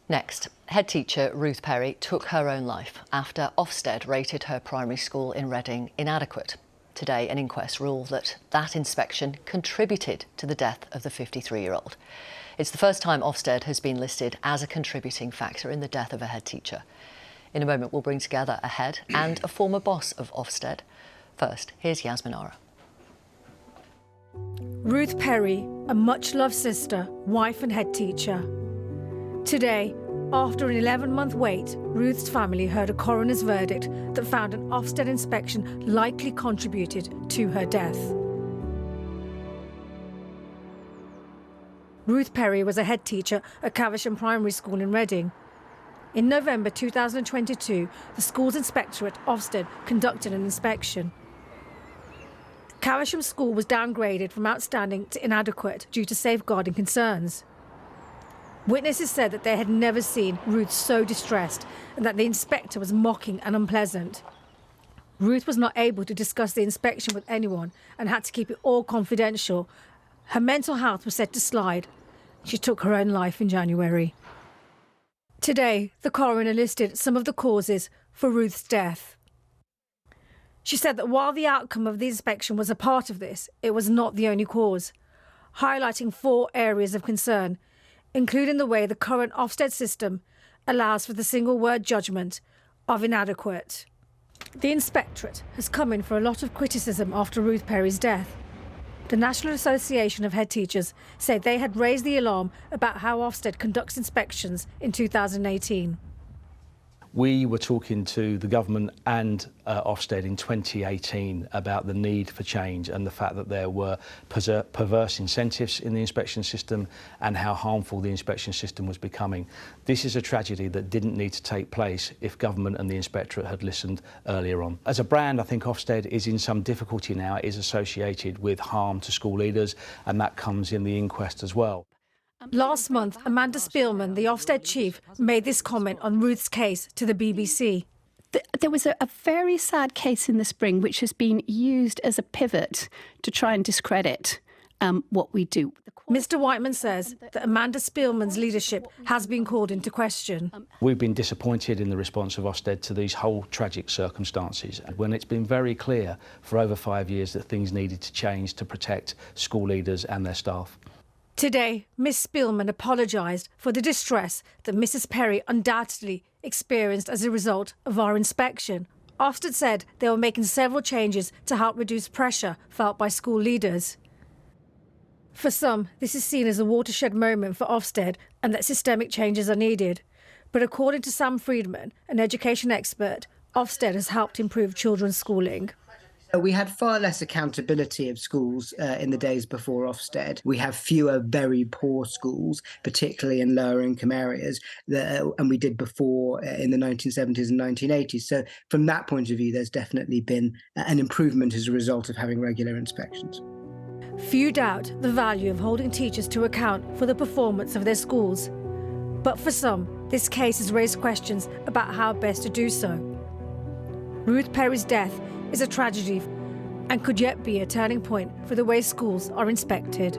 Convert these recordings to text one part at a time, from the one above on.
Next, head teacher Ruth Perry took her own life after Ofsted rated her primary school in Reading inadequate. Today, an inquest ruled that inspection contributed to the death of the 53-year-old. It's the first time Ofsted has been listed as a contributing factor in the death of a head teacher. In a moment, we'll bring together a head and a former boss of Ofsted. First, here's Yasmin Ara. Ruth Perry, a much-loved sister, wife and head teacher. Today, after an 11-month wait, Ruth's family heard a coroner's verdict that found an Ofsted inspection likely contributed to her death. Ruth Perry was a head teacher at Caversham Primary School in Reading. In November 2022, the school's inspector at Ofsted conducted an inspection. Caversham School was downgraded from outstanding to inadequate due to safeguarding concerns. Witnesses said that they had never seen Ruth so distressed and that the inspector was mocking and unpleasant. Ruth was not able to discuss the inspection with anyone and had to keep it all confidential. Her mental health was set to slide. She took her own life in January. Today, the coroner listed some of the causes for Ruth's death. She said that while the outcome of the inspection was a part of this, it was not the only cause, highlighting 4 areas of concern, including the way the current Ofsted system allows for the single-word judgment of inadequate. The inspectorate has come in for a lot of criticism after Ruth Perry's death. The National Association of Head Teachers said they had raised the alarm about how Ofsted conducts inspections in 2018. We were talking to the government and Ofsted in 2018 about the need for change and the fact that there were perverse incentives in the inspection system and how harmful the inspection system was becoming. This is a tragedy that didn't need to take place if government and the inspectorate had listened earlier on. As a brand, I think Ofsted is in some difficulty now. It is associated with harm to school leaders, and that comes in the inquest as well. Last month, Amanda Spielman, the Ofsted chief, made this comment on Ruth's case to the BBC. There was a very sad case in the spring which has been used as a pivot to try and discredit what we do. Mr Whiteman says that Amanda Spielman's leadership has been called into question. We've been disappointed in the response of Ofsted to these whole tragic circumstances, when it's been very clear for over 5 years that things needed to change to protect school leaders and their staff. Today, Miss Spielman apologised for the distress that Mrs Perry undoubtedly experienced as a result of our inspection. Ofsted said they were making several changes to help reduce pressure felt by school leaders. For some, this is seen as a watershed moment for Ofsted and that systemic changes are needed. But according to Sam Friedman, an education expert, Ofsted has helped improve children's schooling. We had far less accountability of schools in the days before Ofsted. We have fewer very poor schools, particularly in lower income areas, and we did before in the 1970s and 1980s. So from that point of view, there's definitely been an improvement as a result of having regular inspections. Few doubt the value of holding teachers to account for the performance of their schools. But for some, this case has raised questions about how best to do so. Ruth Perry's death is a tragedy and could yet be a turning point for the way schools are inspected.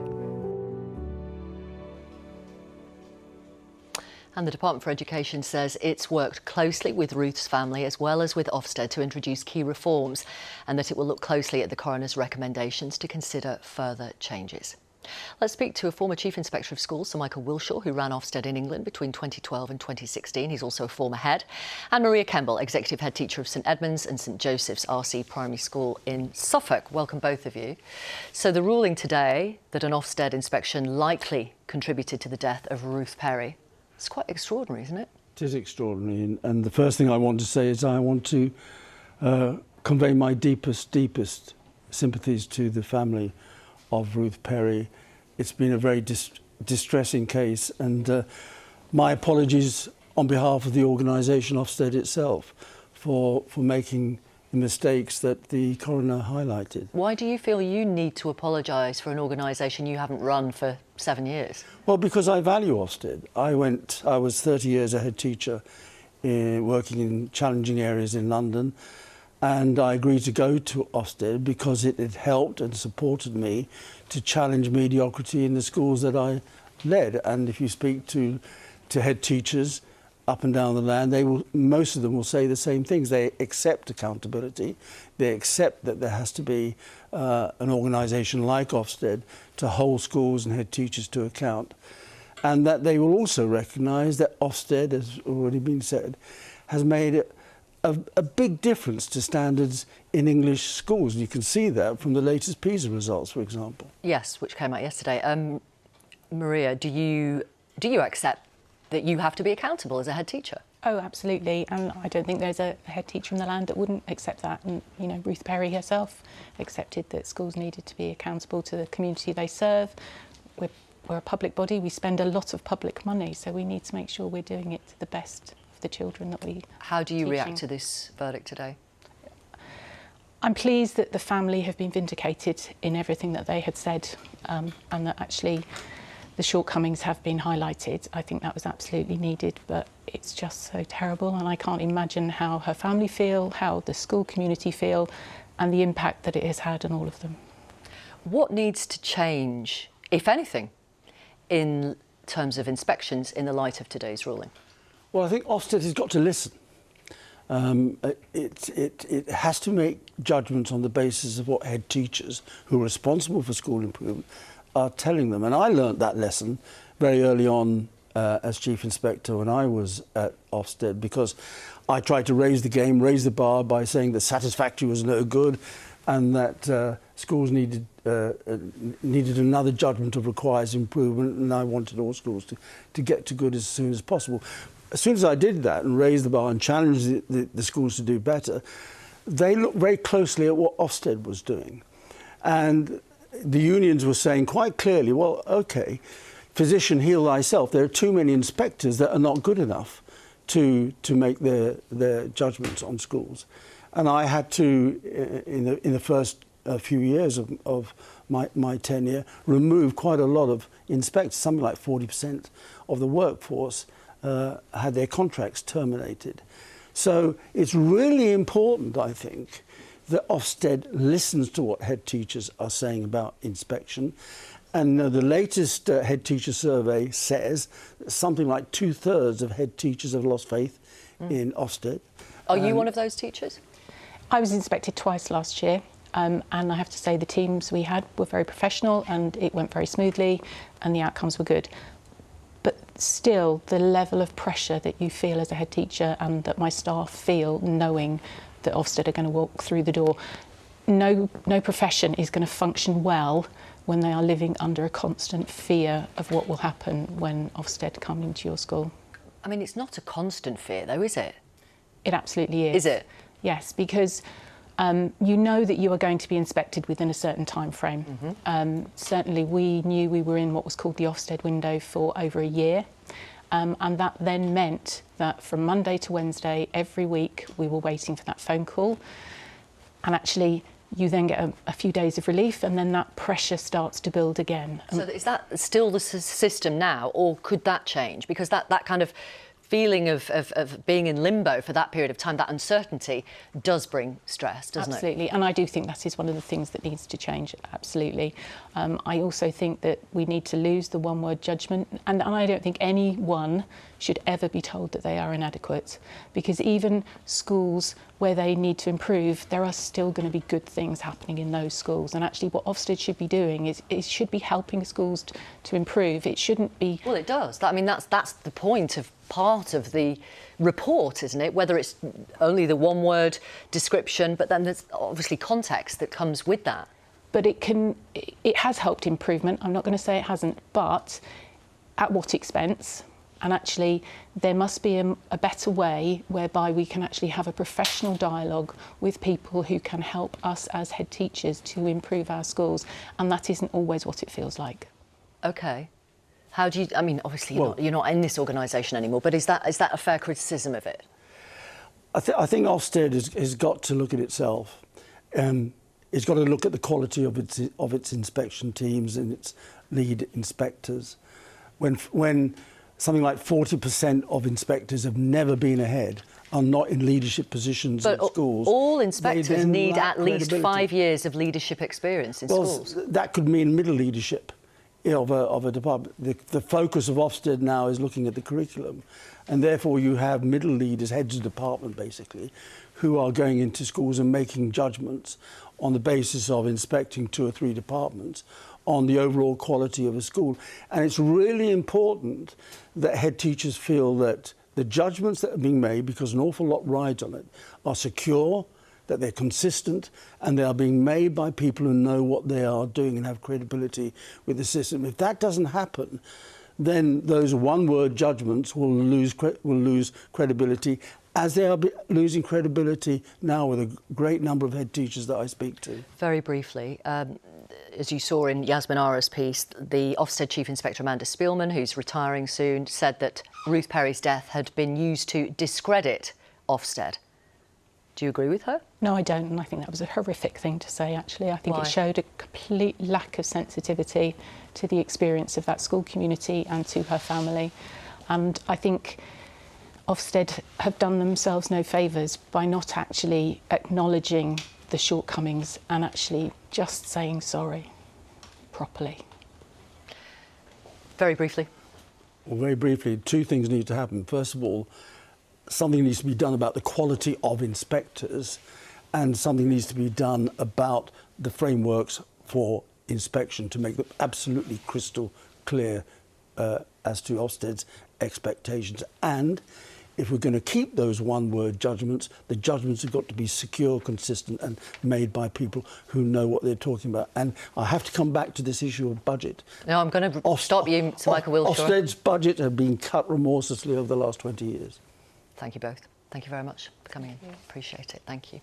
And the Department for Education says it's worked closely with Ruth's family as well as with Ofsted to introduce key reforms, and that it will look closely at the coroner's recommendations to consider further changes. Let's speak to a former Chief Inspector of Schools, Sir Michael Wilshaw, who ran Ofsted in England between 2012 and 2016. He's also a former head. And Maria Kemble, Executive Head Teacher of St Edmunds and St Joseph's RC Primary School in Suffolk. Welcome, both of you. So the ruling today that an Ofsted inspection likely contributed to the death of Ruth Perry, it's quite extraordinary, isn't it? It is extraordinary. And the first thing I want to say is I want to convey my deepest sympathies to the family of Ruth Perry. It's been a very distressing case, and my apologies on behalf of the organisation Ofsted itself for making the mistakes that the coroner highlighted. Why do you feel you need to apologise for an organisation you haven't run for 7 years? Well, because I value Ofsted. I was 30 years a head teacher working in challenging areas in London, and I agreed to go to Ofsted because it had helped and supported me to challenge mediocrity in the schools that I led. And if you speak to to head teachers up and down the land, most of them will say the same things. They accept accountability. They accept that there has to be an organisation like Ofsted to hold schools and head teachers to account. And that they will also recognise that Ofsted, as already been said, has made a big difference to standards in English schools. You can see that from the latest PISA results, for example. Yes, which came out yesterday. Maria, do you accept that you have to be accountable as a head teacher? Oh, absolutely. And I don't think there's a head teacher in the land that wouldn't accept that. And, you know, Ruth Perry herself accepted that schools needed to be accountable to the community they serve. We're a public body. We spend a lot of public money, so we need to make sure we're doing it to the best of the children that we How do you teaching. react to this verdict today? I'm pleased that the family have been vindicated in everything that they had said, and that actually the shortcomings have been highlighted. I think that was absolutely needed, but it's just so terrible, and I can't imagine how her family feel, how the school community feel, and the impact that it has had on all of them. What needs to change, if anything, in terms of inspections in the light of today's ruling? Well, I think Ofsted has got to listen. It has to make judgments on the basis of what head teachers who are responsible for school improvement are telling them. And I learnt that lesson very early on as Chief Inspector when I was at Ofsted, because I tried to raise the bar by saying that satisfactory was no good and that schools needed another judgment of requires improvement, and I wanted all schools to get to good as soon as possible. As soon as I did that and raised the bar and challenged the schools to do better, they looked very closely at what Ofsted was doing. And the unions were saying quite clearly, well, OK, physician, heal thyself. There are too many inspectors that are not good enough to make their judgments on schools. And I had to, in the first few years of my tenure, remove quite a lot of inspectors. Something like 40% of the workforce had their contracts terminated. So it's really important, I think, that Ofsted listens to what head teachers are saying about inspection. And the latest head teacher survey says that something like 2/3 of head teachers have lost faith in Ofsted. Are you one of those teachers? I was inspected twice last year, and I have to say the teams we had were very professional and it went very smoothly and the outcomes were good. But still, the level of pressure that you feel as a head teacher and that my staff feel knowing that Ofsted are going to walk through the door, no profession is going to function well when they are living under a constant fear of what will happen when Ofsted come into your school. I mean, it's not a constant fear, though, is it? It absolutely is. Is it? Yes, because you know that you are going to be inspected within a certain time frame. Certainly we knew we were in what was called the Ofsted window for over a year, and that then meant that from Monday to Wednesday every week we were waiting for that phone call, and actually you then get a few days of relief and then that pressure starts to build again. So is that still the system now, or could that change? Because that kind of feeling of being in limbo for that period of time, that uncertainty does bring stress, doesn't it? Absolutely, and I do think that is one of the things that needs to change, absolutely. I also think that we need to lose the one-word judgment, and I don't think anyone should ever be told that they are inadequate, because even schools where they need to improve, there are still going to be good things happening in those schools. And actually what Ofsted should be doing is it should be helping schools to improve. It shouldn't be... Well, it does. I mean, that's the point of part of the report, isn't it? Whether it's only the one-word description, but then there's obviously context that comes with that. But it has helped improvement. I'm not going to say it hasn't, but at what expense? And actually, there must be a better way whereby we can actually have a professional dialogue with people who can help us as head teachers to improve our schools. And that isn't always what it feels like. OK. How do you... I mean, obviously, you're not in this organisation anymore, but is that a fair criticism of it? I think Ofsted has got to look at itself. It's got to look at the quality of its inspection teams and its lead inspectors. When something like 40% of inspectors have never been ahead, are not in leadership positions in schools. But all inspectors need at least 5 years of leadership experience in schools. That could mean middle leadership of a department. The focus of Ofsted now is looking at the curriculum, and therefore you have middle leaders, heads of department basically, who are going into schools and making judgments on the basis of inspecting 2 or 3 departments on the overall quality of a school. And it's really important that head teachers feel that the judgments that are being made, because an awful lot rides on it, are secure, that they're consistent, and they are being made by people who know what they are doing and have credibility with the system. If that doesn't happen, then those one-word judgments will lose credibility, as they are losing credibility now with a great number of head teachers that I speak to. Very briefly, as you saw in Yasmin Ara's piece, the Ofsted Chief Inspector Amanda Spielman, who's retiring soon, said that Ruth Perry's death had been used to discredit Ofsted. Do you agree with her? No, I don't, and I think that was a horrific thing to say, actually. I think Why? It showed a complete lack of sensitivity to the experience of that school community and to her family. And I think Ofsted have done themselves no favours by not actually acknowledging the shortcomings and actually just saying sorry properly. Very briefly. Well, very briefly, 2 things need to happen. First of all, something needs to be done about the quality of inspectors, and something needs to be done about the frameworks for inspection to make them absolutely crystal clear as to Ofsted's expectations. And if we're going to keep those one-word judgments, the judgments have got to be secure, consistent, and made by people who know what they're talking about. And I have to come back to this issue of budget. No, I'm going to stop you, Sir Michael Wiltshire. Ofsted's budget have been cut remorselessly over the last 20 years. Thank you both. Thank you very much for coming in. Appreciate it. Thank you.